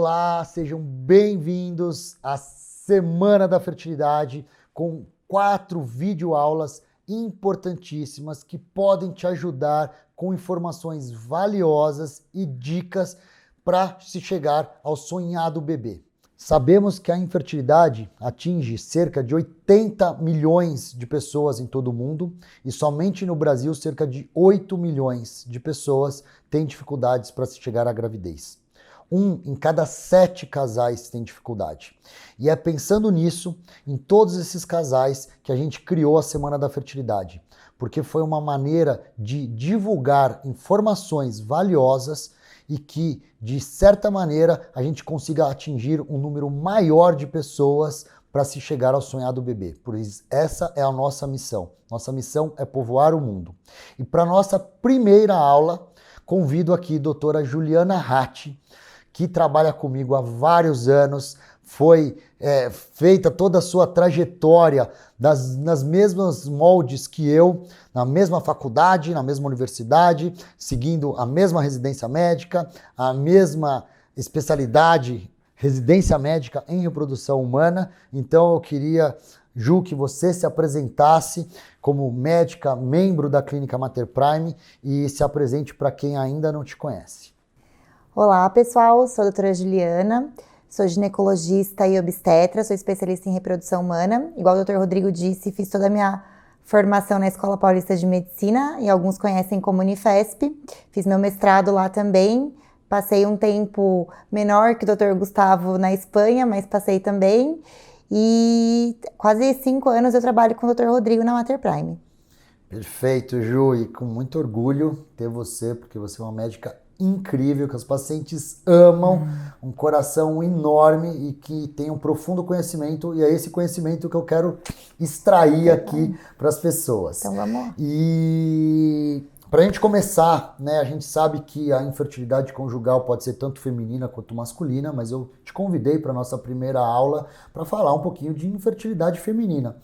Olá, sejam bem-vindos à Semana da Fertilidade com 4 videoaulas importantíssimas que podem te ajudar com informações valiosas e dicas para se chegar ao sonhado bebê. Sabemos que a infertilidade atinge cerca de 80 milhões de pessoas em todo o mundo e somente no Brasil cerca de 8 milhões de pessoas têm dificuldades para se chegar à gravidez. 1 em cada 7 casais tem dificuldade. E é pensando nisso, em todos esses casais, que a gente criou a Semana da Fertilidade, porque foi uma maneira de divulgar informações valiosas e que, de certa maneira, a gente consiga atingir um número maior de pessoas para se chegar ao sonhado bebê. Por isso, essa é a nossa missão. Nossa missão é povoar o mundo. E para nossa primeira aula, convido aqui a doutora Juliana Ratti, que trabalha comigo há vários anos, foi feita toda a sua trajetória nas mesmas moldes que eu, na mesma faculdade, na mesma universidade, seguindo a mesma residência médica, a mesma especialidade, residência médica em reprodução humana. Então eu queria, Ju, que você se apresentasse como médica, membro da Clínica Mater Prime e se apresente para quem ainda não te conhece. Olá pessoal, sou a doutora Juliana, sou ginecologista e obstetra, sou especialista em reprodução humana. Igual o Dr. Rodrigo disse, fiz toda a minha formação na Escola Paulista de Medicina, e alguns conhecem como Unifesp. Fiz meu mestrado lá também, passei um tempo menor que o Dr. Gustavo na Espanha, mas passei também. E quase 5 anos eu trabalho com o Dr. Rodrigo na Mater Prime. Perfeito, Ju, e com muito orgulho ter você, porque você é uma médica incrível, que os pacientes amam, um coração enorme e que tem um profundo conhecimento, e é esse conhecimento que eu quero extrair aqui para as pessoas. Então vamos lá. E para a gente começar, né, a gente sabe que a infertilidade conjugal pode ser tanto feminina quanto masculina, mas eu te convidei para a nossa primeira aula para falar um pouquinho de infertilidade feminina.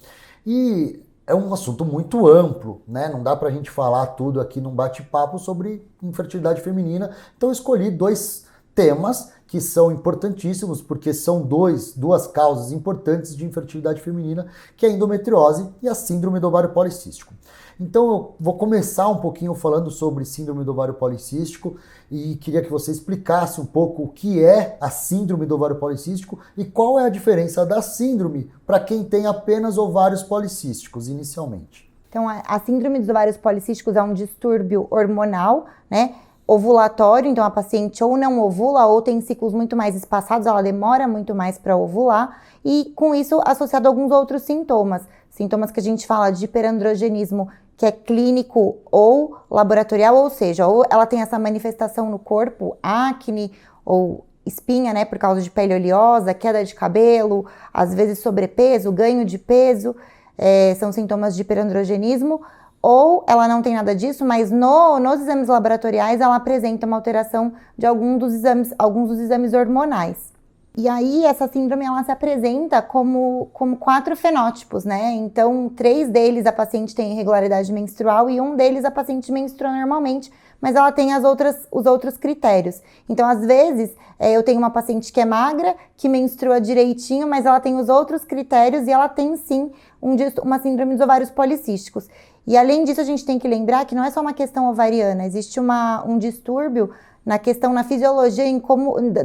E é um assunto muito amplo, né? Não dá pra gente falar tudo aqui num bate-papo sobre infertilidade feminina. Então eu escolhi 2 temas que são importantíssimos, porque são duas causas importantes de infertilidade feminina, que é a endometriose e a síndrome do ovário policístico. Então eu vou começar um pouquinho falando sobre síndrome do ovário policístico e queria que você explicasse um pouco o que é a síndrome do ovário policístico e qual é a diferença da síndrome para quem tem apenas ovários policísticos inicialmente. Então a síndrome dos ovários policísticos é um distúrbio hormonal, né? Ovulatório, então a paciente ou não ovula ou tem ciclos muito mais espaçados, ela demora muito mais para ovular, e com isso associado a alguns outros sintomas que a gente fala de hiperandrogenismo, que é clínico ou laboratorial, ou seja, ou ela tem essa manifestação no corpo, acne ou espinha, né, por causa de pele oleosa, queda de cabelo, às vezes sobrepeso, ganho de peso, são sintomas de hiperandrogenismo. Ou ela não tem nada disso, mas nos exames laboratoriais ela apresenta uma alteração de alguns dos exames hormonais. E aí essa síndrome ela se apresenta como 4 fenótipos, né? Então 3 deles a paciente tem irregularidade menstrual e 1 deles a paciente menstrua normalmente, mas ela tem os outros critérios. Então às vezes eu tenho uma paciente que é magra, que menstrua direitinho, mas ela tem os outros critérios e ela tem sim uma síndrome dos ovários policísticos. E além disso, a gente tem que lembrar que não é só uma questão ovariana, existe um distúrbio na fisiologia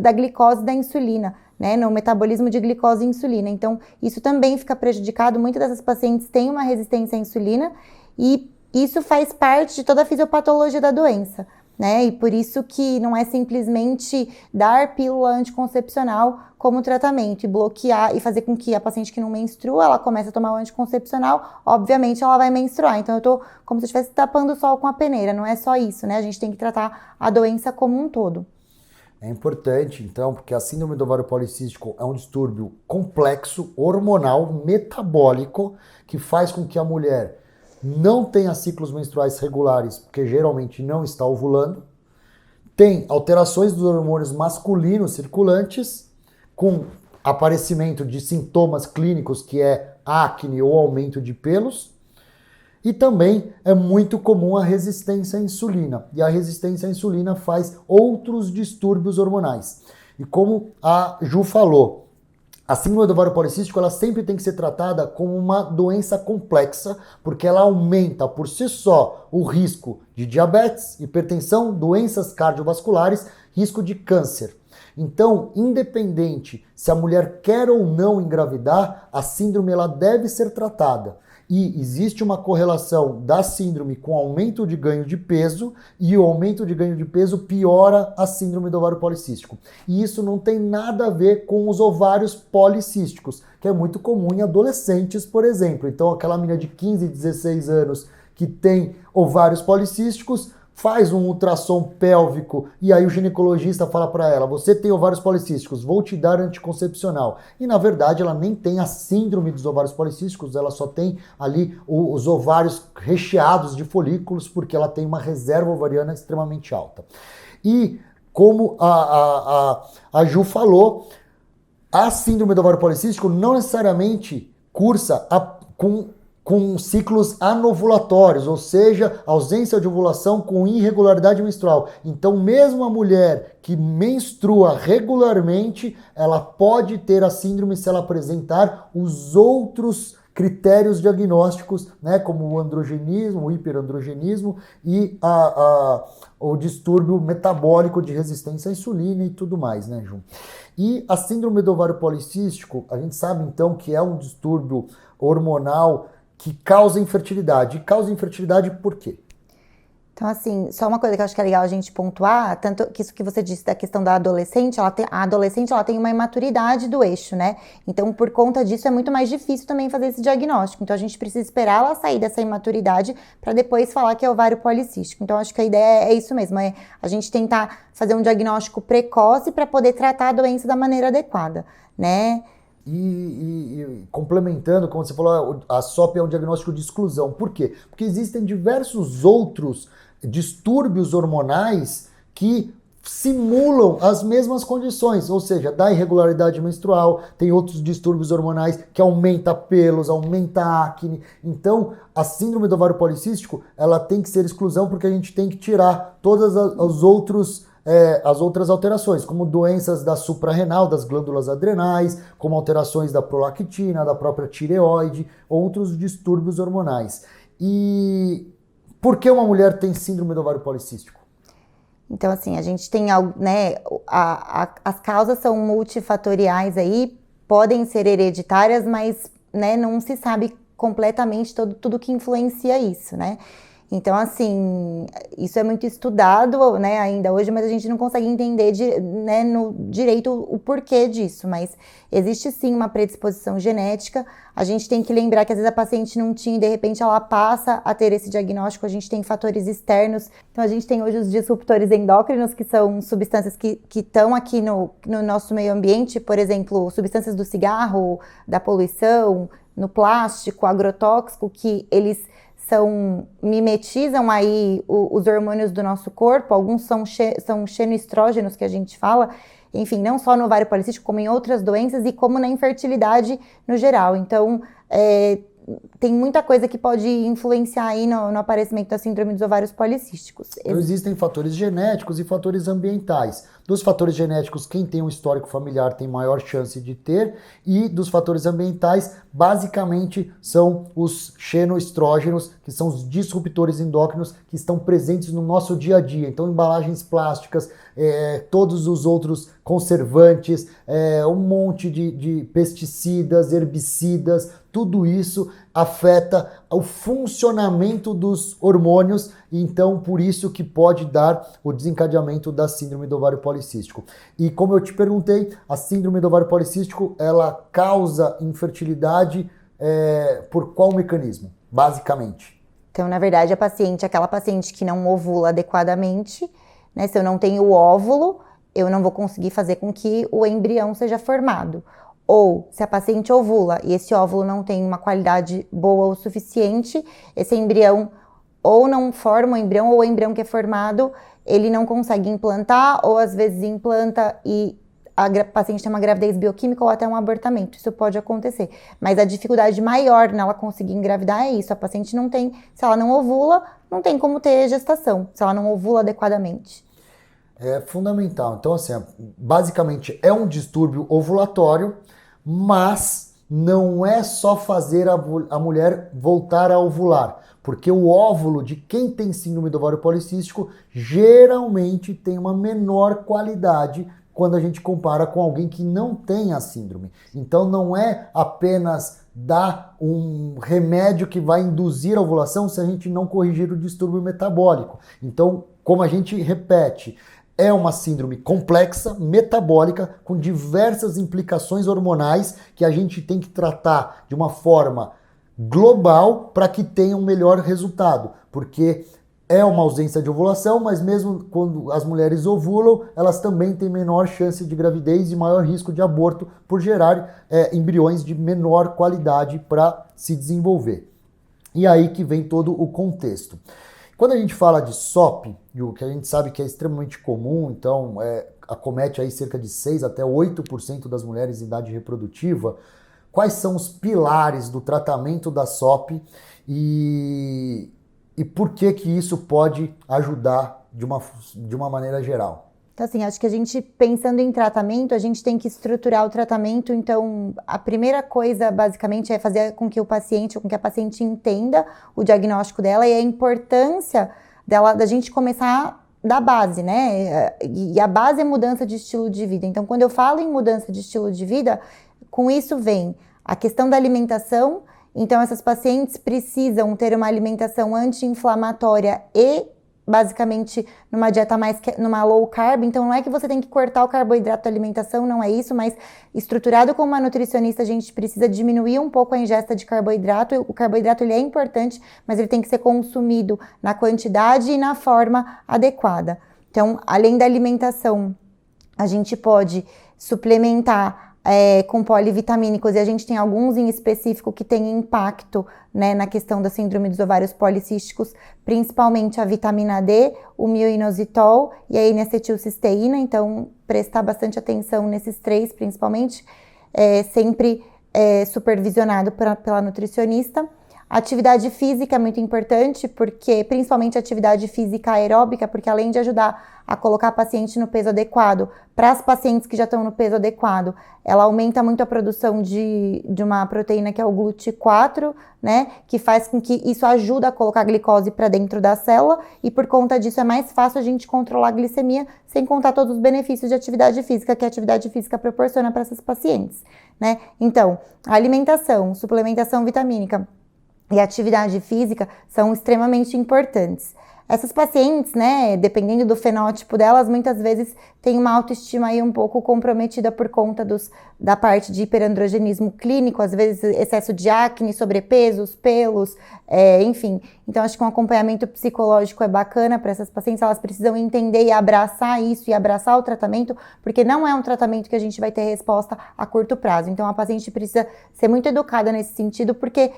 da glicose e da insulina, né, no metabolismo de glicose e insulina. Então, isso também fica prejudicado. Muitas dessas pacientes têm uma resistência à insulina e isso faz parte de toda a fisiopatologia da doença, né? E por isso que não é simplesmente dar pílula anticoncepcional como tratamento e bloquear e fazer com que a paciente que não menstrua, ela comece a tomar o anticoncepcional, obviamente ela vai menstruar. Então eu tô como se eu estivesse tapando o sol com a peneira, não é só isso, né? A gente tem que tratar a doença como um todo. É importante, então, porque a síndrome do ovário policístico é um distúrbio complexo, hormonal, metabólico, que faz com que a mulher não tenha ciclos menstruais regulares, porque geralmente não está ovulando, tem alterações dos hormônios masculinos circulantes, com aparecimento de sintomas clínicos que é acne ou aumento de pelos, e também é muito comum a resistência à insulina, e a resistência à insulina faz outros distúrbios hormonais. E como a Ju falou, a síndrome do ovário policístico ela sempre tem que ser tratada como uma doença complexa, porque ela aumenta por si só o risco de diabetes, hipertensão, doenças cardiovasculares, risco de câncer. Então, independente se a mulher quer ou não engravidar, a síndrome ela deve ser tratada. E existe uma correlação da síndrome com aumento de ganho de peso, e o aumento de ganho de peso piora a síndrome do ovário policístico. E isso não tem nada a ver com os ovários policísticos, que é muito comum em adolescentes, por exemplo. Então, aquela menina de 15, 16 anos que tem ovários policísticos, faz um ultrassom pélvico e aí o ginecologista fala para ela, você tem ovários policísticos, vou te dar anticoncepcional. E na verdade ela nem tem a síndrome dos ovários policísticos, ela só tem ali os ovários recheados de folículos porque ela tem uma reserva ovariana extremamente alta. E como a Ju falou, a síndrome do ovário policístico não necessariamente cursa com ciclos anovulatórios, ou seja, ausência de ovulação com irregularidade menstrual. Então, mesmo a mulher que menstrua regularmente, ela pode ter a síndrome se ela apresentar os outros critérios diagnósticos, né, como o androgenismo, o hiperandrogenismo e o distúrbio metabólico de resistência à insulina e tudo mais, né, Ju? E a síndrome do ovário policístico, a gente sabe então que é um distúrbio hormonal que causa infertilidade. E causa infertilidade por quê? Então, assim, só uma coisa que eu acho que é legal a gente pontuar, tanto que isso que você disse da questão da adolescente, a adolescente ela tem uma imaturidade do eixo, né? Então, por conta disso, é muito mais difícil também fazer esse diagnóstico. Então, a gente precisa esperar ela sair dessa imaturidade para depois falar que é ovário policístico. Então, acho que a ideia é isso mesmo, é a gente tentar fazer um diagnóstico precoce para poder tratar a doença da maneira adequada, né? E complementando, como você falou, a SOP é um diagnóstico de exclusão. Por quê? Porque existem diversos outros distúrbios hormonais que simulam as mesmas condições, ou seja, da irregularidade menstrual, tem outros distúrbios hormonais que aumenta pelos, aumenta acne. Então, a síndrome do ovário policístico, ela tem que ser exclusão porque a gente tem que tirar todas as outras alterações, como doenças da suprarrenal, das glândulas adrenais, como alterações da prolactina, da própria tireoide, outros distúrbios hormonais. E por que uma mulher tem síndrome do ovário policístico? Então, assim, a gente tem, né, as causas são multifatoriais aí, podem ser hereditárias, mas, né, não se sabe completamente tudo que influencia isso, né? Então, assim, isso é muito estudado, né, ainda hoje, mas a gente não consegue entender né, no direito o porquê disso. Mas existe sim uma predisposição genética. A gente tem que lembrar que às vezes a paciente não tinha e de repente ela passa a ter esse diagnóstico. A gente tem fatores externos. Então, a gente tem hoje os disruptores endócrinos, que são substâncias que estão aqui no nosso meio ambiente, por exemplo, substâncias do cigarro, da poluição, no plástico, agrotóxico, que eles mimetizam aí os hormônios do nosso corpo, alguns são xenoestrógenos que a gente fala, enfim, não só no ovário policístico, como em outras doenças e como na infertilidade no geral. Então, tem muita coisa que pode influenciar aí no aparecimento da síndrome dos ovários policísticos. Então, existem fatores genéticos e fatores ambientais. Dos fatores genéticos, quem tem um histórico familiar tem maior chance de ter, e dos fatores ambientais, basicamente, são os xenoestrógenos, que são os disruptores endócrinos que estão presentes no nosso dia a dia. Então, embalagens plásticas, todos os outros conservantes, um monte de pesticidas, herbicidas, tudo isso afeta o funcionamento dos hormônios, e então por isso que pode dar o desencadeamento da síndrome do ovário policístico. E como eu te perguntei, a síndrome do ovário policístico, ela causa infertilidade por qual mecanismo, basicamente? Então, na verdade, aquela paciente que não ovula adequadamente, né, se eu não tenho o óvulo, eu não vou conseguir fazer com que o embrião seja formado. Ou, se a paciente ovula e esse óvulo não tem uma qualidade boa o suficiente, esse embrião ou não forma o embrião, ou o embrião que é formado, ele não consegue implantar, ou às vezes implanta e a paciente tem uma gravidez bioquímica ou até um abortamento. Isso pode acontecer. Mas a dificuldade maior nela conseguir engravidar é isso. A paciente não tem, se ela não ovula, não tem como ter gestação, se ela não ovula adequadamente. É fundamental. Então, assim, basicamente é um distúrbio ovulatório, mas não é só fazer a mulher voltar a ovular, porque o óvulo de quem tem síndrome do ovário policístico geralmente tem uma menor qualidade quando a gente compara com alguém que não tem a síndrome. Então, não é apenas dar um remédio que vai induzir a ovulação se a gente não corrigir o distúrbio metabólico. Então, como a gente repete, é uma síndrome complexa, metabólica, com diversas implicações hormonais que a gente tem que tratar de uma forma global para que tenha um melhor resultado. Porque é uma ausência de ovulação, mas mesmo quando as mulheres ovulam, elas também têm menor chance de gravidez e maior risco de aborto por gerar embriões de menor qualidade para se desenvolver. E aí que vem todo o contexto. Quando a gente fala de SOP, o que a gente sabe que é extremamente comum, então acomete aí cerca de 6 até 8% das mulheres em idade reprodutiva, quais são os pilares do tratamento da SOP e por que isso pode ajudar de uma maneira geral? Então, assim, acho que a gente, pensando em tratamento, a gente tem que estruturar o tratamento. Então, a primeira coisa, basicamente, é fazer com que o paciente, com que a paciente entenda o diagnóstico dela e a importância da gente começar da base, né? E a base é mudança de estilo de vida. Então, quando eu falo em mudança de estilo de vida, com isso vem a questão da alimentação. Então, essas pacientes precisam ter uma alimentação anti-inflamatória e basicamente numa dieta numa low carb. Então não é que você tem que cortar o carboidrato da alimentação, não é isso, mas estruturado como uma nutricionista a gente precisa diminuir um pouco a ingesta de carboidrato. O carboidrato ele é importante, mas ele tem que ser consumido na quantidade e na forma adequada. Então, além da alimentação, a gente pode suplementar com polivitamínicos, e a gente tem alguns em específico que têm impacto, né, na questão da síndrome dos ovários policísticos, principalmente a vitamina D, o mioinositol e a N-acetilcisteína. Então, prestar bastante atenção nesses três, principalmente, sempre supervisionado pela nutricionista. A atividade física é muito importante, porque principalmente a atividade física aeróbica, porque além de ajudar a colocar a paciente no peso adequado, para as pacientes que já estão no peso adequado, ela aumenta muito a produção de uma proteína que é o GLUT4, né, que faz com que isso ajuda a colocar a glicose para dentro da célula, e por conta disso é mais fácil a gente controlar a glicemia, sem contar todos os benefícios de atividade física que a atividade física proporciona para essas pacientes, né. Então, a alimentação, suplementação vitamínica e atividade física são extremamente importantes. Essas pacientes, né, dependendo do fenótipo delas, muitas vezes têm uma autoestima aí um pouco comprometida por conta da parte de hiperandrogenismo clínico, às vezes excesso de acne, sobrepeso, os pelos, enfim. Então, acho que um acompanhamento psicológico é bacana para essas pacientes. Elas precisam entender e abraçar isso e abraçar o tratamento, porque não é um tratamento que a gente vai ter resposta a curto prazo. Então, a paciente precisa ser muito educada nesse sentido, porque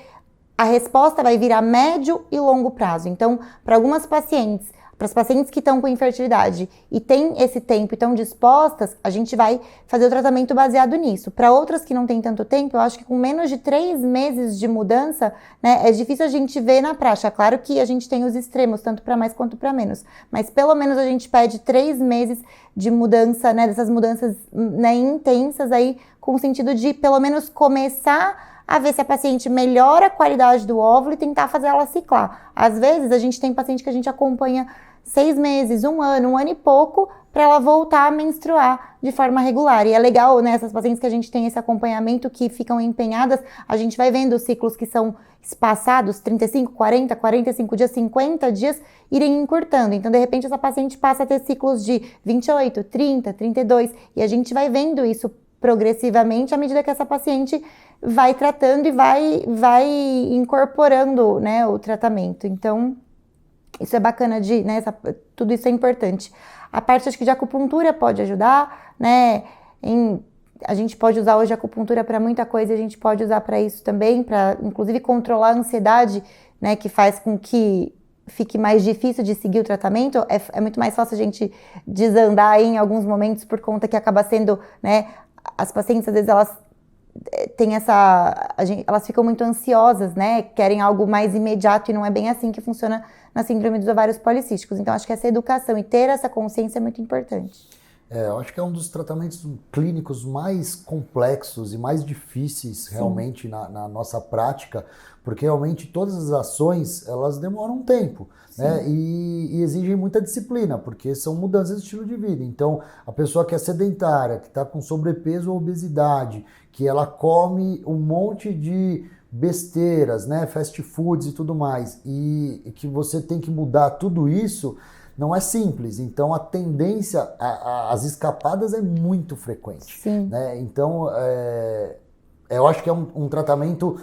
a resposta vai vir a médio e longo prazo. Então, para algumas pacientes, para as pacientes que estão com infertilidade e têm esse tempo e estão dispostas, a gente vai fazer o tratamento baseado nisso. Para outras que não têm tanto tempo, eu acho que com menos de 3 meses de mudança, né, é difícil a gente ver na prática. Claro que a gente tem os extremos, tanto para mais quanto para menos, mas pelo menos a gente pede 3 meses de mudança, né, dessas mudanças, né, intensas aí, com o sentido de pelo menos começar a ver se a paciente melhora a qualidade do óvulo e tentar fazer ela ciclar. Às vezes, a gente tem paciente que a gente acompanha 6 meses, 1 ano e pouco, para ela voltar a menstruar de forma regular. E é legal, né, essas pacientes que a gente tem esse acompanhamento, que ficam empenhadas, a gente vai vendo os ciclos que são espaçados, 35, 40, 45 dias, 50 dias, irem encurtando. Então, de repente, essa paciente passa a ter ciclos de 28, 30, 32, e a gente vai vendo isso progressivamente à medida que essa paciente vai tratando e vai incorporando, né, o tratamento. Então, isso é bacana né, tudo isso é importante. A parte, acho que de acupuntura pode ajudar, né, a gente pode usar hoje a acupuntura para muita coisa, a gente pode usar para isso também, para inclusive controlar a ansiedade, né, que faz com que fique mais difícil de seguir o tratamento. É muito mais fácil a gente desandar aí em alguns momentos por conta que acaba sendo, né, as pacientes às vezes elas tem elas ficam muito ansiosas, né? Querem algo mais imediato e não é bem assim que funciona na síndrome dos ovários policísticos. Então, acho que essa educação e ter essa consciência é muito importante. Eu acho que é um dos tratamentos clínicos mais complexos e mais difíceis realmente na nossa prática, porque realmente todas as ações, elas demoram um tempo, né? E exigem muita disciplina, porque são mudanças de estilo de vida. Então, a pessoa que é sedentária, que está com sobrepeso ou obesidade, que ela come um monte de besteiras, né? Fast foods e tudo mais, e que você tem que mudar tudo isso, não é simples, então a tendência às escapadas é muito frequente. Sim. Né? Então, eu acho que é um tratamento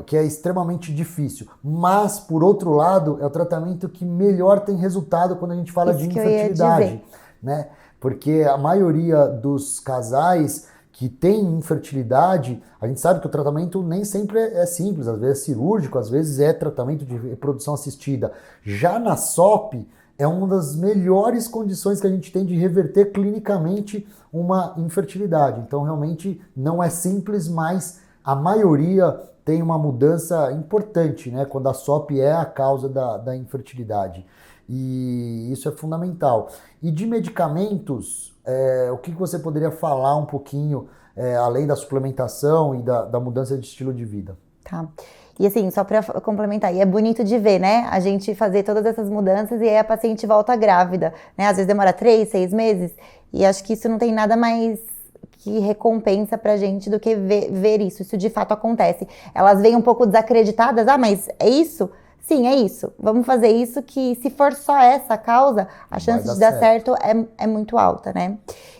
que é extremamente difícil, mas, por outro lado, é o tratamento que melhor tem resultado quando a gente fala de infertilidade. Né? Porque a maioria dos casais que tem infertilidade, a gente sabe que o tratamento nem sempre é simples, às vezes é cirúrgico, às vezes é tratamento de reprodução assistida. Já na SOP, é uma das melhores condições que a gente tem de reverter clinicamente uma infertilidade. Então, realmente, não é simples, mas a maioria tem uma mudança importante, né? Quando a SOP é a causa da infertilidade. E isso é fundamental. E de medicamentos, o que você poderia falar um pouquinho, além da suplementação e da mudança de estilo de vida? Tá. E assim, só para complementar, e é bonito de ver, né? A gente fazer todas essas mudanças e aí a paciente volta grávida, né? Às vezes demora 3, 6 meses, e acho que isso não tem nada mais que recompensa pra gente do que ver isso. Isso de fato acontece. Elas vêm um pouco desacreditadas, mas é isso? Sim, é isso. Vamos fazer isso, que se for só essa causa, a chance de dar certo é muito alta, né?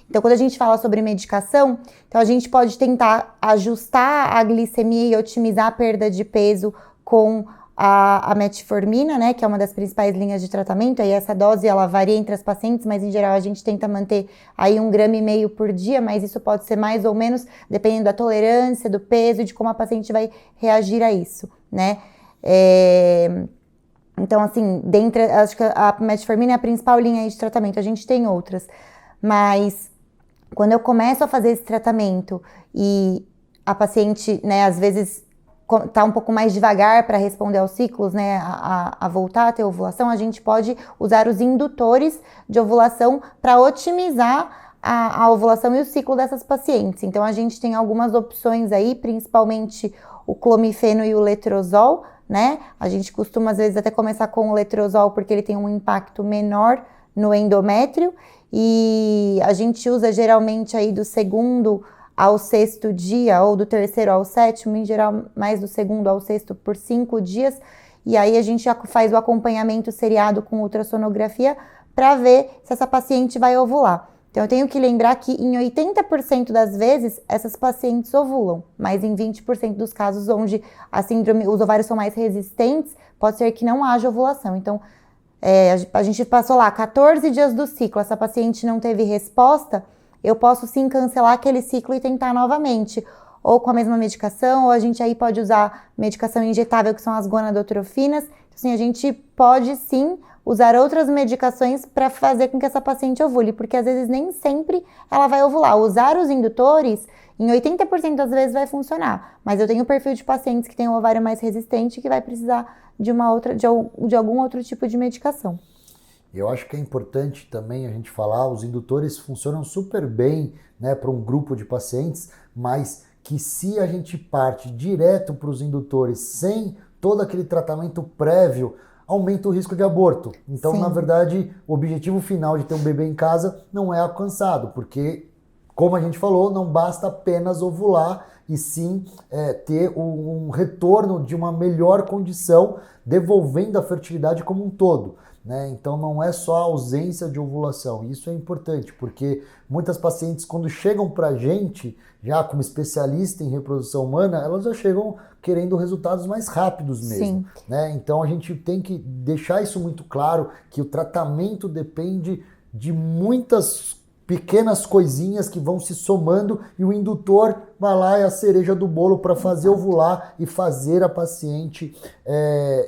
Então, quando a gente fala sobre medicação, então a gente pode tentar ajustar a glicemia e otimizar a perda de peso com a metformina, né, que é uma das principais linhas de tratamento. Aí essa dose, ela varia entre as pacientes, mas em geral a gente tenta manter aí 1,5 gramas por dia, mas isso pode ser mais ou menos, dependendo da tolerância, do peso, de como a paciente vai reagir a isso, né? Então, assim, acho que a metformina é a principal linha de tratamento. A gente tem outras, mas quando eu começo a fazer esse tratamento e a paciente, né, às vezes tá um pouco mais devagar para responder aos ciclos, né, a voltar a ter ovulação, a gente pode usar os indutores de ovulação para otimizar a ovulação e o ciclo dessas pacientes. Então, a gente tem algumas opções aí, principalmente o clomifeno e o letrozol, né? A gente costuma, às vezes, até começar com o letrozol porque ele tem um impacto menor no endométrio, e a gente usa geralmente aí do 2º ao 6º dia, ou do 3º ao 7º, em geral mais do 2º ao 6º por 5 dias, e aí a gente já faz o acompanhamento seriado com ultrassonografia para ver se essa paciente vai ovular. Então, eu tenho que lembrar que em 80% das vezes, essas pacientes ovulam, mas em 20% dos casos onde os ovários são mais resistentes, pode ser que não haja ovulação. Então, a gente passou lá 14 dias do ciclo, essa paciente não teve resposta, eu posso sim cancelar aquele ciclo e tentar novamente, ou com a mesma medicação, ou a gente aí pode usar medicação injetável, que são as gonadotrofinas. Então, assim, a gente pode sim usar outras medicações para fazer com que essa paciente ovule, porque às vezes nem sempre ela vai ovular. Usar os indutores, em 80% das vezes vai funcionar, mas eu tenho um perfil de pacientes que tem um ovário mais resistente que vai precisar de algum outro tipo de medicação. Eu acho que é importante também a gente falar, os indutores funcionam super bem, né, para um grupo de pacientes, mas que se a gente parte direto para os indutores sem todo aquele tratamento prévio, aumenta o risco de aborto. Então, na verdade, o objetivo final de ter um bebê em casa não é alcançado, porque, como a gente falou, não basta apenas ovular, e sim ter um retorno de uma melhor condição, devolvendo a fertilidade como um todo. Né? Então, não é só a ausência de ovulação. Isso é importante, porque muitas pacientes, quando chegam para a gente, já como especialista em reprodução humana, elas já chegam querendo resultados mais rápidos mesmo. Né? Então, a gente tem que deixar isso muito claro, que o tratamento depende de muitas pequenas coisinhas que vão se somando, e o indutor vai lá, é a cereja do bolo para fazer ovular e fazer a paciente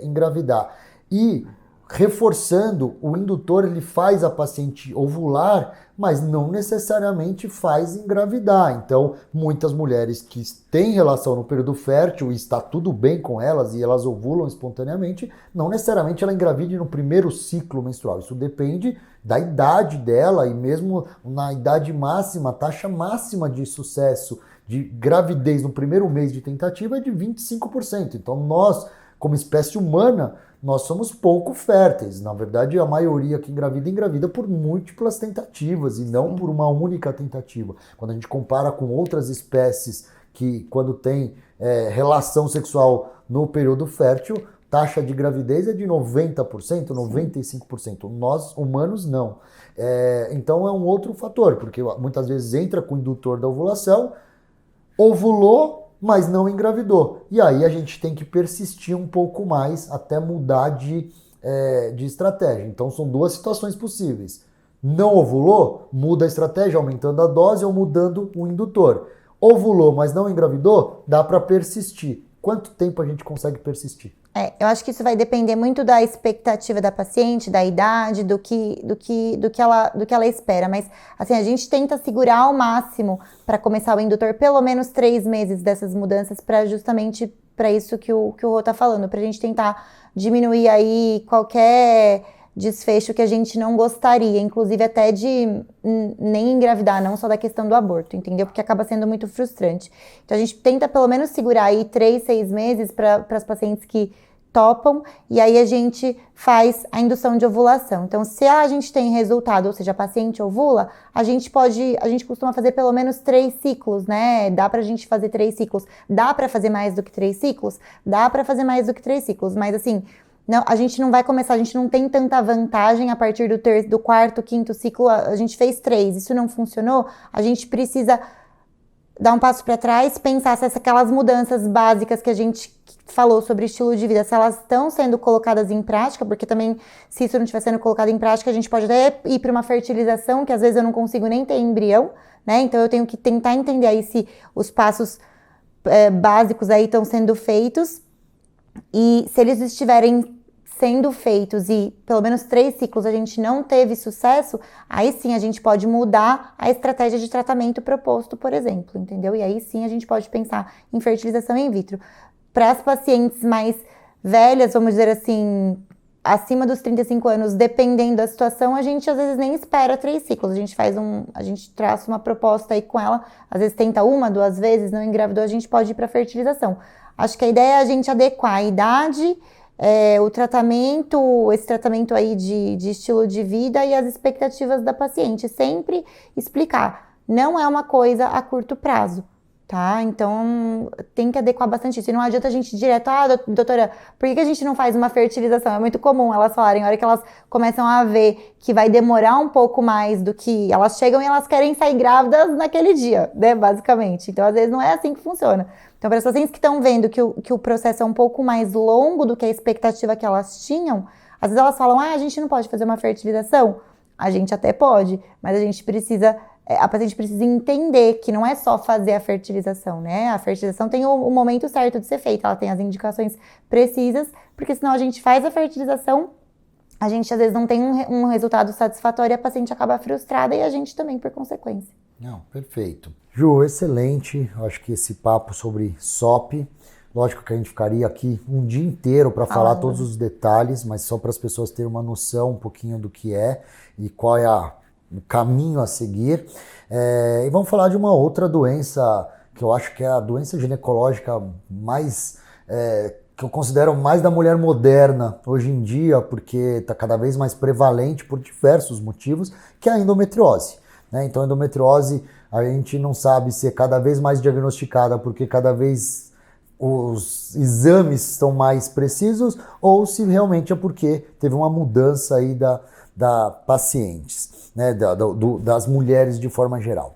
engravidar. E reforçando, o indutor ele faz a paciente ovular, mas não necessariamente faz engravidar. Então, muitas mulheres que têm relação no período fértil e está tudo bem com elas e elas ovulam espontaneamente, não necessariamente ela engravide no primeiro ciclo menstrual. Isso depende da idade dela e mesmo na idade máxima, a taxa máxima de sucesso de gravidez no primeiro mês de tentativa é de 25%. Então, nós, como espécie humana, nós somos pouco férteis. Na verdade, a maioria que engravida por múltiplas tentativas e não por uma única tentativa. Quando a gente compara com outras espécies que, quando tem relação sexual no período fértil, taxa de gravidez é de 90%, 95%. Nós, humanos, não. Então, é um outro fator, porque muitas vezes entra com o indutor da ovulação, ovulou, mas não engravidou. E aí a gente tem que persistir um pouco mais até mudar de estratégia. Então são duas situações possíveis. Não ovulou, muda a estratégia, aumentando a dose ou mudando o indutor. Ovulou, mas não engravidou, dá para persistir. Quanto tempo a gente consegue persistir? Eu acho que isso vai depender muito da expectativa da paciente, da idade, do que ela espera. Mas, assim, a gente tenta segurar ao máximo para começar o indutor pelo menos 3 meses dessas mudanças, para justamente para isso que o Rô tá falando, para a gente tentar diminuir aí qualquer desfecho que a gente não gostaria, inclusive até de nem engravidar, não só da questão do aborto, entendeu? Porque acaba sendo muito frustrante. Então a gente tenta pelo menos segurar aí 3, 6 meses para as pacientes que topam, e aí a gente faz a indução de ovulação. Então, se a gente tem resultado, ou seja, a paciente ovula, a gente costuma fazer pelo menos 3 ciclos, né? Dá pra gente fazer 3 ciclos. Dá pra fazer mais do que 3 ciclos? Dá pra fazer mais do que 3 ciclos, mas assim, não, a gente não vai começar, a gente não tem tanta vantagem a partir do 4º, 5º ciclo, a gente fez 3, isso não funcionou, a gente precisa dar um passo para trás, pensar se aquelas mudanças básicas que a gente falou sobre estilo de vida, se elas estão sendo colocadas em prática, porque também, se isso não estiver sendo colocado em prática, a gente pode até ir para uma fertilização, que às vezes eu não consigo nem ter embrião, né? Então eu tenho que tentar entender aí se os passos básicos aí estão sendo feitos, e se eles estiverem sendo feitos e pelo menos 3 ciclos a gente não teve sucesso, aí sim a gente pode mudar a estratégia de tratamento proposto, por exemplo, entendeu? E aí sim a gente pode pensar em fertilização in vitro. Para as pacientes mais velhas, vamos dizer assim, acima dos 35 anos, dependendo da situação, a gente às vezes nem espera 3 ciclos, a gente traça uma proposta aí com ela, às vezes tenta 1, 2 vezes, não engravidou, a gente pode ir para fertilização. Acho que a ideia é a gente adequar a idade, esse tratamento aí de estilo de vida e as expectativas da paciente. Sempre explicar, não é uma coisa a curto prazo, tá? Então, tem que adequar bastante isso. E não adianta a gente ir direto, doutora, por que a gente não faz uma fertilização? É muito comum elas falarem, a hora que elas começam a ver que vai demorar um pouco mais do que elas chegam e elas querem sair grávidas naquele dia, né, basicamente. Então, às vezes, não é assim que funciona. Então, para as pacientes que estão vendo que o processo é um pouco mais longo do que a expectativa que elas tinham, às vezes elas falam, a gente não pode fazer uma fertilização? A gente até pode, mas a paciente precisa entender que não é só fazer a fertilização, né? A fertilização tem o momento certo de ser feita, ela tem as indicações precisas, porque senão a gente faz a fertilização, a gente às vezes não tem um resultado satisfatório e a paciente acaba frustrada e a gente também por consequência. Não, perfeito. Ju, excelente. Acho que esse papo sobre SOP, lógico que a gente ficaria aqui um dia inteiro para falar todos os detalhes, mas só para as pessoas terem uma noção um pouquinho do que é e qual é o caminho a seguir. E vamos falar de uma outra doença que eu acho que é a doença ginecológica mais que eu considero mais da mulher moderna hoje em dia, porque está cada vez mais prevalente por diversos motivos, que é a endometriose. Então, a endometriose, a gente não sabe se é cada vez mais diagnosticada porque cada vez os exames são mais precisos ou se realmente é porque teve uma mudança aí da pacientes, né? Das mulheres de forma geral.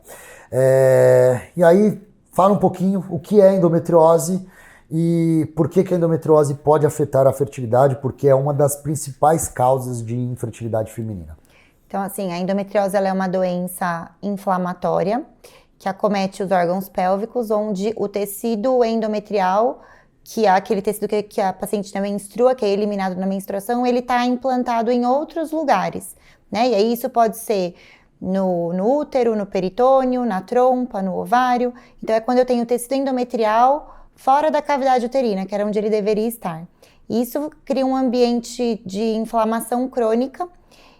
E aí, fala um pouquinho o que é endometriose e por que a endometriose pode afetar a fertilidade, porque é uma das principais causas de infertilidade feminina. Então, assim, a endometriose ela é uma doença inflamatória que acomete os órgãos pélvicos, onde o tecido endometrial, que aquele tecido que a paciente não menstrua, que é eliminado na menstruação, ele está implantado em outros lugares, né? E aí isso pode ser no útero, no peritônio, na trompa, no ovário. Então é quando eu tenho tecido endometrial fora da cavidade uterina, que era onde ele deveria estar. Isso cria um ambiente de inflamação crônica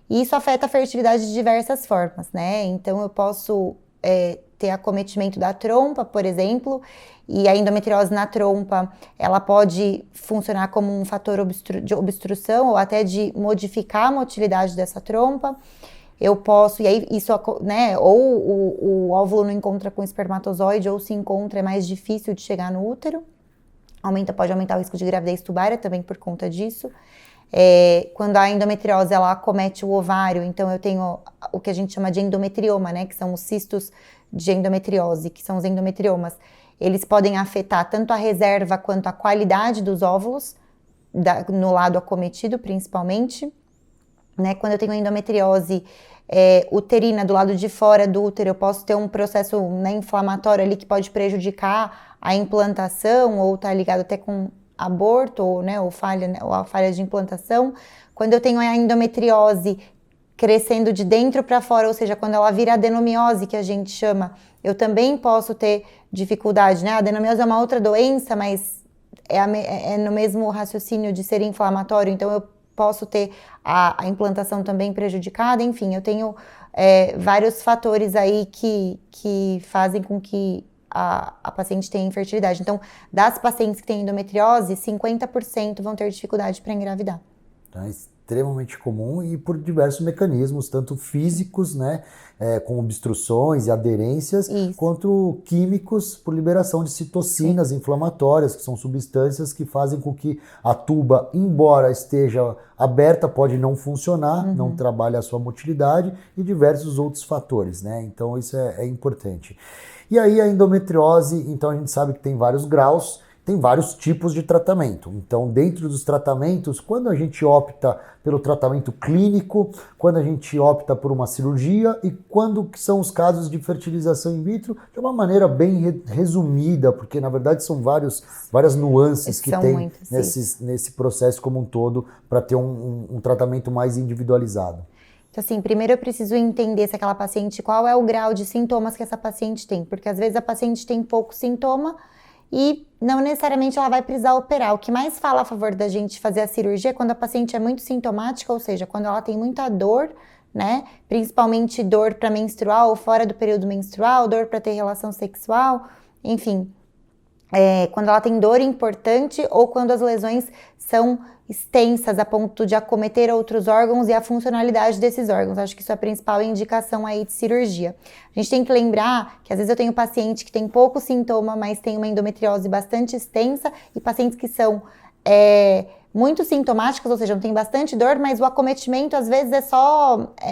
e isso afeta a fertilidade de diversas formas, né? Então eu posso ter acometimento da trompa, por exemplo, e a endometriose na trompa, ela pode funcionar como um fator de obstrução ou até de modificar a motilidade dessa trompa. Eu posso, e aí isso, né, ou o óvulo não encontra com o espermatozoide, ou se encontra, é mais difícil de chegar no útero. Pode aumentar o risco de gravidez tubária também por conta disso. Quando a endometriose, ela acomete o ovário, então eu tenho o que a gente chama de endometrioma, né, que são os cistos de endometriose, que são os endometriomas. Eles podem afetar tanto a reserva quanto a qualidade dos óvulos, no lado acometido principalmente. Né? Quando eu tenho endometriose uterina do lado de fora do útero, eu posso ter um processo, né, inflamatório ali que pode prejudicar a implantação ou tá ligado até com aborto ou, né, ou a falha de implantação. Quando eu tenho a endometriose crescendo de dentro para fora, ou seja, quando ela vira adenomiose, que a gente chama, eu também posso ter dificuldade, né? A adenomiose é uma outra doença, mas é no mesmo raciocínio de ser inflamatório, então eu posso ter a implantação também prejudicada. Enfim, eu tenho vários fatores aí que fazem com que a paciente tenha infertilidade. Então, das pacientes que têm endometriose, 50% vão ter dificuldade para engravidar. Então, é extremamente comum e por diversos mecanismos, tanto físicos, né, com obstruções e aderências, quanto químicos por liberação de citocinas inflamatórias, que são substâncias que fazem com que a tuba, embora esteja aberta, pode não funcionar, não trabalha a sua motilidade e diversos outros fatores, né? Então isso é importante. E aí a endometriose, então a gente sabe que tem vários graus, tem vários tipos de tratamento. Então, dentro dos tratamentos, quando a gente opta pelo tratamento clínico, quando a gente opta por uma cirurgia e quando são os casos de fertilização in vitro, de uma maneira bem resumida, porque na verdade são várias nuances que tem nesse processo como um todo para ter um tratamento mais individualizado. Então, assim, primeiro eu preciso entender se aquela paciente, qual é o grau de sintomas que essa paciente tem, porque às vezes a paciente tem pouco sintoma e não necessariamente ela vai precisar operar. O que mais fala a favor da gente fazer a cirurgia é quando a paciente é muito sintomática, ou seja, quando ela tem muita dor, né? Principalmente dor para menstruar ou fora do período menstrual, dor para ter relação sexual, enfim. Quando ela tem dor importante ou quando as lesões são extensas a ponto de acometer outros órgãos e a funcionalidade desses órgãos. Acho que isso é a principal indicação aí de cirurgia. A gente tem que lembrar que às vezes eu tenho paciente que tem pouco sintoma, mas tem uma endometriose bastante extensa e pacientes que são muito sintomáticas, ou seja, não tem bastante dor, mas o acometimento às vezes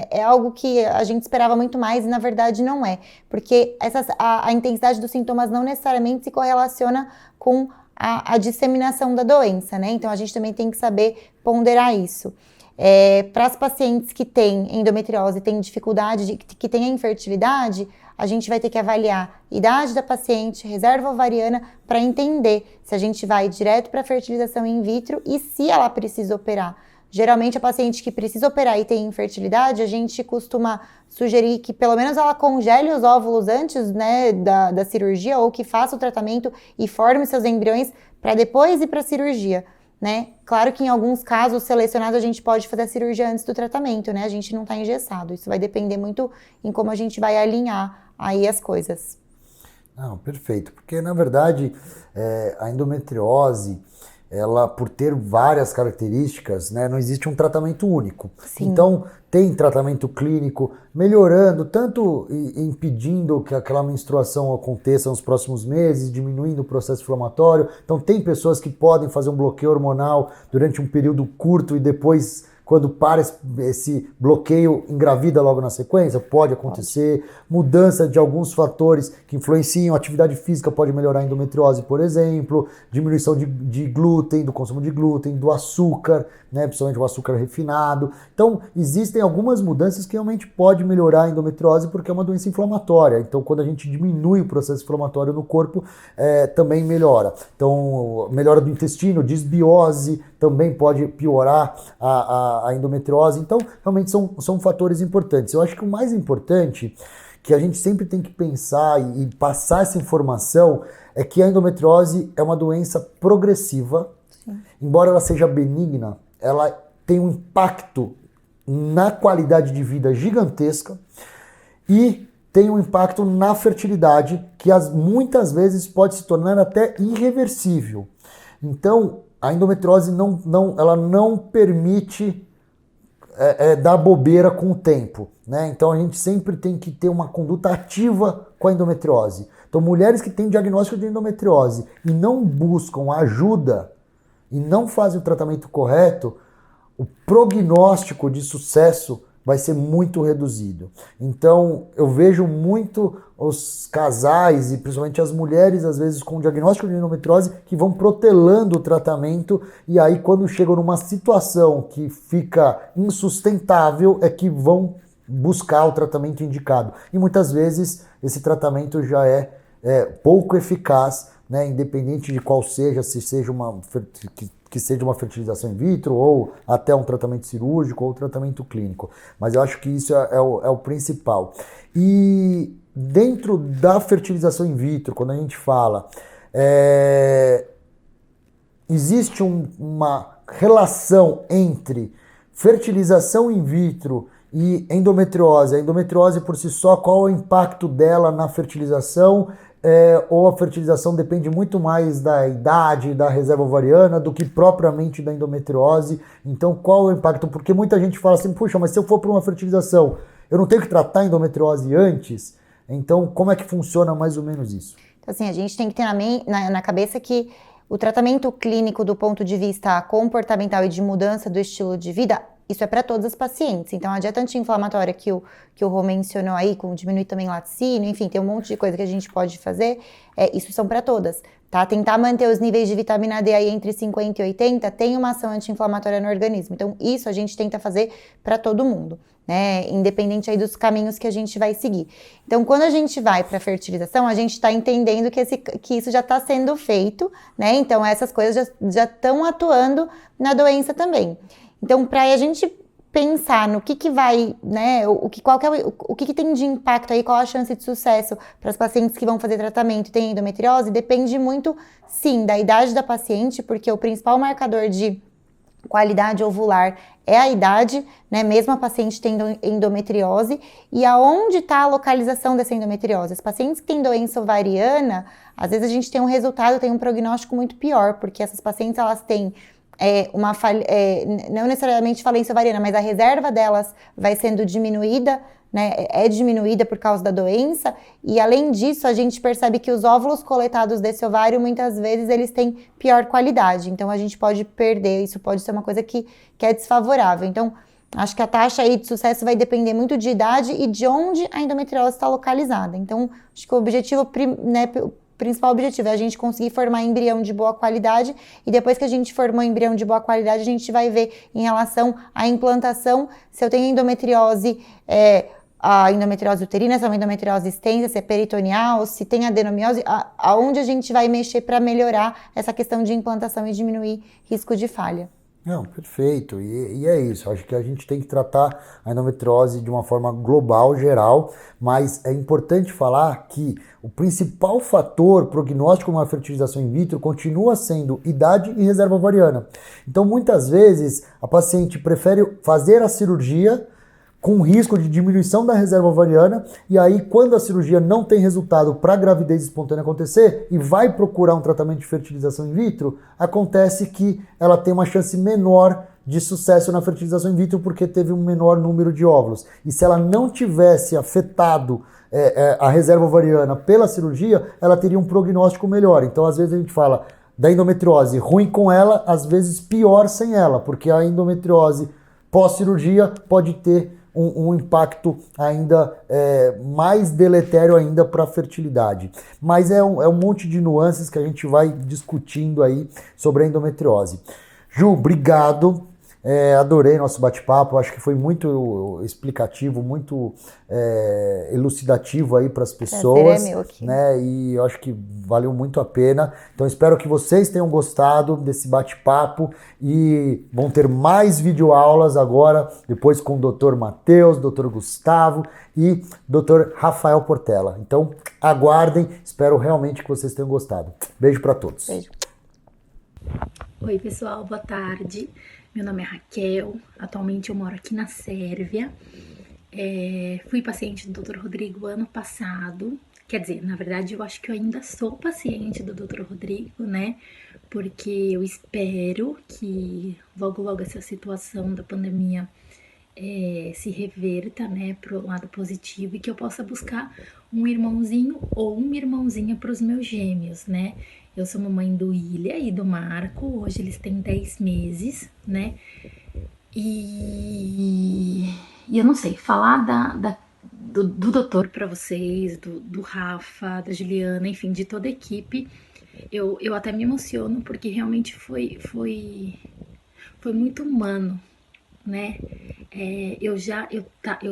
é algo que a gente esperava muito mais e na verdade não é, porque a intensidade dos sintomas não necessariamente se correlaciona com a disseminação da doença, né? Então a gente também tem que saber ponderar isso. Para as pacientes que têm endometriose, têm dificuldade, que têm a infertilidade, a gente vai ter que avaliar a idade da paciente, reserva ovariana, para entender se a gente vai direto para a fertilização in vitro e se ela precisa operar. Geralmente a paciente que precisa operar e tem infertilidade, a gente costuma sugerir que pelo menos ela congele os óvulos antes, né, da cirurgia ou que faça o tratamento e forme seus embriões para depois ir para a cirurgia, né? Claro que em alguns casos selecionados a gente pode fazer a cirurgia antes do tratamento, né? A gente não está engessado. Isso vai depender muito em como a gente vai alinhar aí as coisas. Não, perfeito. Porque na verdade a endometriose, ela, por ter várias características, né, não existe um tratamento único. Sim. Então, tem tratamento clínico melhorando, tanto impedindo que aquela menstruação aconteça nos próximos meses, diminuindo o processo inflamatório. Então, tem pessoas que podem fazer um bloqueio hormonal durante um período curto e depois quando para esse bloqueio, engravida logo na sequência? Pode acontecer. Mudança de alguns fatores que influenciam, atividade física pode melhorar a endometriose, por exemplo, diminuição de glúten, do consumo de glúten, do açúcar, né, principalmente o açúcar refinado. Então, existem algumas mudanças que realmente pode melhorar a endometriose porque é uma doença inflamatória. Então, quando a gente diminui o processo inflamatório no corpo, também melhora. Então, melhora do intestino, disbiose, também pode piorar a endometriose. Então, realmente são fatores importantes. Eu acho que o mais importante que a gente sempre tem que pensar e passar essa informação é que a endometriose é uma doença progressiva. Sim. Embora ela seja benigna, ela tem um impacto na qualidade de vida gigantesca e tem um impacto na fertilidade que muitas vezes pode se tornar até irreversível. Então, a endometriose ela não permite dar bobeira com o tempo, né? Então a gente sempre tem que ter uma conduta ativa com a endometriose. Então mulheres que têm diagnóstico de endometriose e não buscam ajuda e não fazem o tratamento correto, o prognóstico de sucesso vai ser muito reduzido. Então, eu vejo muito os casais e principalmente as mulheres, às vezes, com diagnóstico de endometriose, que vão protelando o tratamento e aí, quando chegam numa situação que fica insustentável, é que vão buscar o tratamento indicado. E muitas vezes, esse tratamento já é pouco eficaz, né, independente de qual seja, se seja que seja uma fertilização in vitro ou até um tratamento cirúrgico ou tratamento clínico. Mas eu acho que isso é o principal. E dentro da fertilização in vitro, quando a gente fala, existe uma relação entre fertilização in vitro e endometriose. A endometriose por si só, qual é o impacto dela na fertilização? Ou a fertilização depende muito mais da idade, da reserva ovariana, do que propriamente da endometriose. Então, qual é o impacto? Porque muita gente fala assim, puxa, mas se eu for para uma fertilização, eu não tenho que tratar a endometriose antes? Então, como é que funciona mais ou menos isso? Então, assim, a gente tem que ter na cabeça que o tratamento clínico do ponto de vista comportamental e de mudança do estilo de vida, isso é para todas as pacientes. Então, a dieta anti-inflamatória que o Rô mencionou aí, com diminuir também laticínio, enfim, tem um monte de coisa que a gente pode fazer, isso são para todas, tá? Tentar manter os níveis de vitamina D aí entre 50 e 80 tem uma ação anti-inflamatória no organismo. Então, isso a gente tenta fazer para todo mundo, né? Independente aí dos caminhos que a gente vai seguir. Então, quando a gente vai para fertilização, a gente está entendendo que isso já está sendo feito, né? Então, essas coisas já estão atuando na doença também. Então, para a gente pensar no que vai, né, o que tem de impacto aí, qual a chance de sucesso para as pacientes que vão fazer tratamento e têm endometriose, depende muito, sim, da idade da paciente, porque o principal marcador de qualidade ovular é a idade, né, mesmo a paciente tendo endometriose, e aonde está a localização dessa endometriose. As pacientes que têm doença ovariana, às vezes a gente tem um prognóstico muito pior, porque essas pacientes, elas têm não necessariamente falência ovariana, mas a reserva delas vai sendo diminuída, né, diminuída por causa da doença, e além disso a gente percebe que os óvulos coletados desse ovário, muitas vezes eles têm pior qualidade, então a gente pode perder, isso pode ser uma coisa que é desfavorável. Então, acho que a taxa aí de sucesso vai depender muito de idade e de onde a endometriose está localizada. Então, acho que o objetivo, né, principal objetivo é a gente conseguir formar embrião de boa qualidade, e depois que a gente formou embrião de boa qualidade, a gente vai ver em relação à implantação, se eu tenho endometriose, a endometriose uterina, se é uma endometriose extensa, se é peritoneal, se tem adenomiose, aonde a gente vai mexer para melhorar essa questão de implantação e diminuir risco de falha. Não, perfeito, e é isso, acho que a gente tem que tratar a endometriose de uma forma global, geral, mas é importante falar que o principal fator prognóstico numa fertilização in vitro continua sendo idade e reserva ovariana. Então, muitas vezes, a paciente prefere fazer a cirurgia com risco de diminuição da reserva ovariana, e aí quando a cirurgia não tem resultado para a gravidez espontânea acontecer e vai procurar um tratamento de fertilização in vitro, acontece que ela tem uma chance menor de sucesso na fertilização in vitro porque teve um menor número de óvulos. E se ela não tivesse afetado a reserva ovariana pela cirurgia, ela teria um prognóstico melhor. Então, às vezes a gente fala da endometriose ruim com ela, às vezes pior sem ela, porque a endometriose pós-cirurgia pode ter um impacto ainda mais deletério ainda para a fertilidade. Mas é um monte de nuances que a gente vai discutindo aí sobre a endometriose. Ju, obrigado. Adorei nosso bate-papo, acho que foi muito explicativo, muito elucidativo aí para as pessoas. Prazer é meu aqui. Né? E eu acho que valeu muito a pena. Então espero que vocês tenham gostado desse bate-papo e vão ter mais videoaulas agora, depois com o Dr. Matheus, Dr. Gustavo e Dr. Rafael Portela. Então aguardem, espero realmente que vocês tenham gostado. Beijo para todos. Beijo. Oi pessoal, boa tarde. Meu nome é Raquel, atualmente eu moro aqui na Sérvia. Fui paciente do Dr. Rodrigo ano passado. Quer dizer, na verdade eu acho que eu ainda sou paciente do Dr. Rodrigo, né? Porque eu espero que logo essa situação da pandemia se reverta, né, pro lado positivo e que eu possa buscar um irmãozinho ou uma irmãozinha para os meus gêmeos, né? Eu sou mamãe do Ilha e do Marco, hoje eles têm 10 meses, né? E eu não sei, falar do doutor para vocês, do Rafa, da Juliana, enfim, de toda a equipe, eu até me emociono porque realmente foi muito humano, né? Eu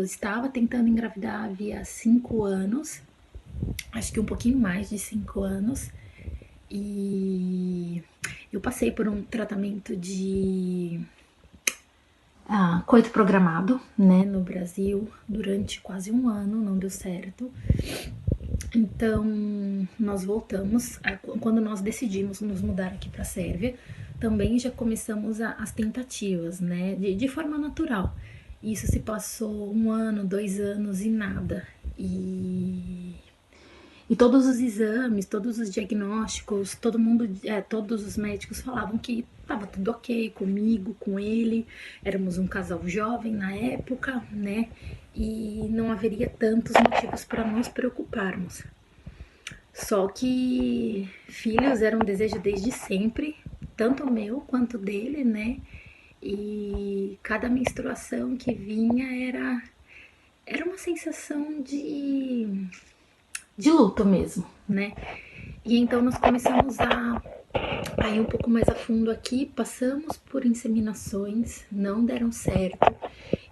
estava tentando engravidar havia 5 anos, acho que um pouquinho mais de 5 anos, e eu passei por um tratamento de coito programado, né, no Brasil, durante quase 1 ano, não deu certo. Então, nós voltamos, quando nós decidimos nos mudar aqui para a Sérvia, também já começamos as tentativas, né, de forma natural. Isso se passou 1 ano, 2 anos e nada. E todos os exames, todos os diagnósticos, todos os médicos falavam que estava tudo ok comigo, com ele. Éramos um casal jovem na época, né? E não haveria tantos motivos para nos preocuparmos. Só que filhos eram um desejo desde sempre, tanto meu quanto dele, né? E cada menstruação que vinha era uma sensação de luto mesmo, né? E então nós começamos a ir um pouco mais a fundo aqui, passamos por inseminações, não deram certo.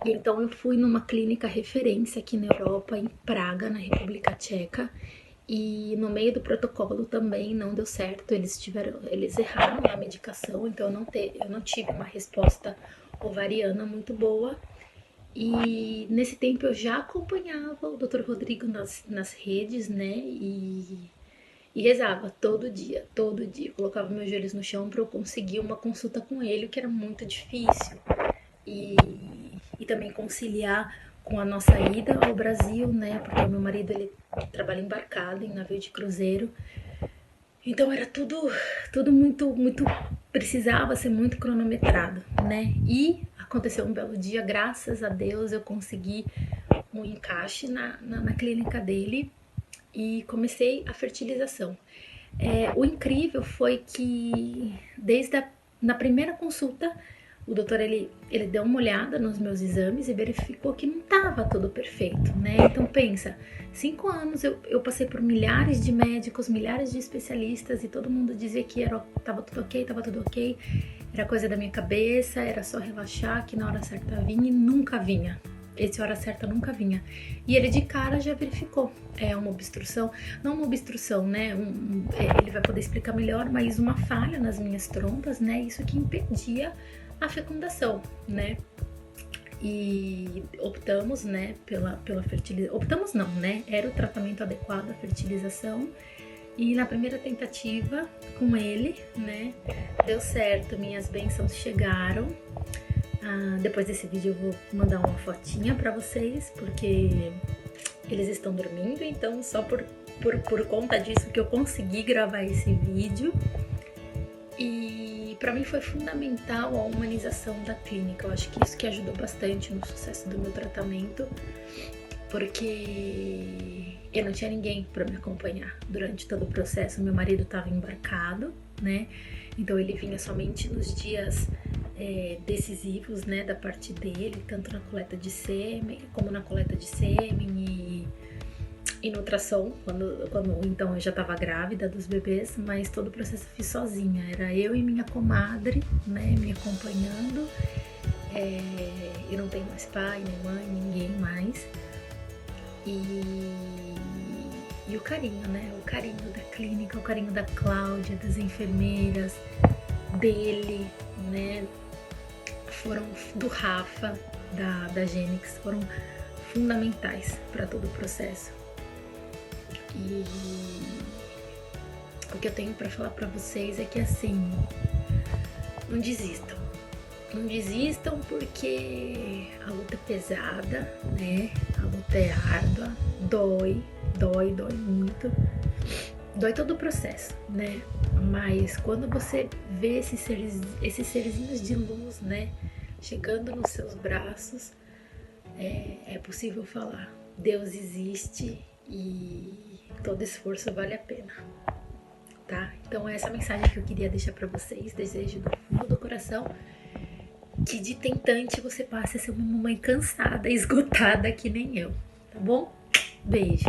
E então eu fui numa clínica referência aqui na Europa, em Praga, na República Tcheca, e no meio do protocolo também não deu certo, eles erraram na medicação, então eu não tive uma resposta ovariana muito boa. E nesse tempo eu já acompanhava o Dr. Rodrigo nas redes, né, e rezava todo dia, eu colocava meus joelhos no chão para eu conseguir uma consulta com ele, o que era muito difícil, e também conciliar com a nossa ida ao Brasil, né, porque o meu marido ele trabalha embarcado em navio de cruzeiro, então era tudo muito, precisava ser muito cronometrado, né, e aconteceu um belo dia, graças a Deus eu consegui um encaixe na clínica dele e comecei a fertilização. O incrível foi que na primeira consulta o doutor ele deu uma olhada nos meus exames e verificou que não estava tudo perfeito, né? Então pensa, 5 anos eu passei por milhares de médicos, milhares de especialistas e todo mundo dizia que tava tudo ok, era coisa da minha cabeça, era só relaxar que na hora certa vinha e nunca vinha. Esse hora certa nunca vinha. E ele de cara já verificou. É uma obstrução, não uma obstrução, né? Ele vai poder explicar melhor, mas uma falha nas minhas trompas, né? Isso que impedia a fecundação, né? E optamos, né, pela fertilização. Optamos não, né? Era o tratamento adequado à fertilização. E na primeira tentativa com ele, né, deu certo, minhas bênçãos chegaram. Depois desse vídeo eu vou mandar uma fotinha pra vocês, porque eles estão dormindo, então só por conta disso que eu consegui gravar esse vídeo. E pra mim foi fundamental a humanização da clínica, eu acho que isso que ajudou bastante no sucesso do meu tratamento, porque eu não tinha ninguém para me acompanhar durante todo o processo. Meu marido estava embarcado, né? Então ele vinha somente nos dias decisivos, né, da parte dele, tanto na coleta de sêmen, como na coleta de sêmen e no ultrassom, quando então eu já estava grávida dos bebês, mas todo o processo eu fiz sozinha. Era eu e minha comadre, né, me acompanhando. Eu não tenho mais pai, nem mãe, ninguém mais. E o carinho, né? O carinho da clínica, o carinho da Cláudia, das enfermeiras, dele, né? Foram do Rafa, da Gênix, foram fundamentais para todo o processo. E o que eu tenho para falar para vocês é que assim, não desistam. Não desistam porque a luta é pesada, né? A luta é árdua, dói muito. Dói todo o processo, né? Mas quando você vê esses serzinhos de luz, né? Chegando nos seus braços, é possível falar: Deus existe e todo esforço vale a pena, tá? Então é essa mensagem que eu queria deixar para vocês. Desejo do fundo do coração que de tentante você passe a ser uma mamãe cansada, esgotada que nem eu, tá bom? Beijo!